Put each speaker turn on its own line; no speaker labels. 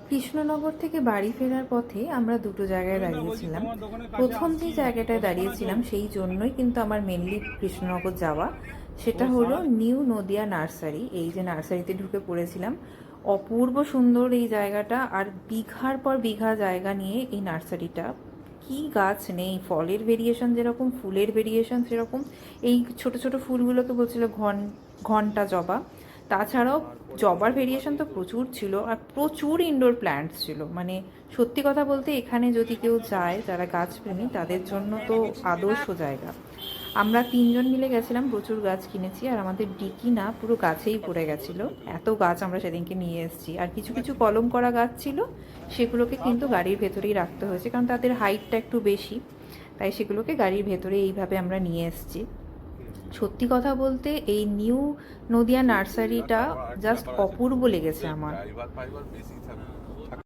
কৃষ্ণনগর থেকে বাড়ি ফেরার পথে আমরা দুটো জায়গায় দাঁড়িয়েছিলাম। প্রথম যে জায়গাটায় দাঁড়িয়েছিলাম সেই জন্যই কিন্তু আমার মেনলি কৃষ্ণনগর যাওয়া, সেটা হলো নিউ নদিয়া নার্সারি। এই যে নার্সারিতে ঢুকে পড়েছিলাম, অপূর্ব সুন্দর এই জায়গাটা। আর বিঘার পর বিঘা জায়গা নিয়ে এই নার্সারিটা, কি গাছ নেই! ফলের ভেরিয়েশন যেরকম, ফুলের ভেরিয়েশন সেরকম। এই ছোট ছোট ফুলগুলোকে বলছিল ঘন্টা জবা। তাছাড়াও জবার ভেরিয়েশন তো প্রচুর ছিল, আর প্রচুর ইনডোর প্ল্যান্টস ছিল। মানে সত্যি কথা বলতে এখানে যদি কেউ যায় যারা গাছপ্রেমী, তাদের জন্য তো আদর্শ জায়গা। আমরা তিনজন মিলে গেছিলাম, প্রচুর গাছ কিনেছি, আর আমাদের ডিকি না পুরো গাছেই পড়ে গেছিলো। এত গাছ আমরা সেদিনকে নিয়ে এসেছি। আর কিছু কিছু কলম করা গাছ ছিল, সেগুলোকে কিন্তু গাড়ির ভেতরেই রাখতে হয়েছে, কারণ তাদের হাইটটা একটু বেশি, তাই সেগুলোকে গাড়ির ভেতরে এইভাবে আমরা নিয়ে এসেছি। সত্যি কথা বলতে এই নিউ নদিয়া নার্সারিটা জাস্ট অপূর্ব লেগেছে আমার।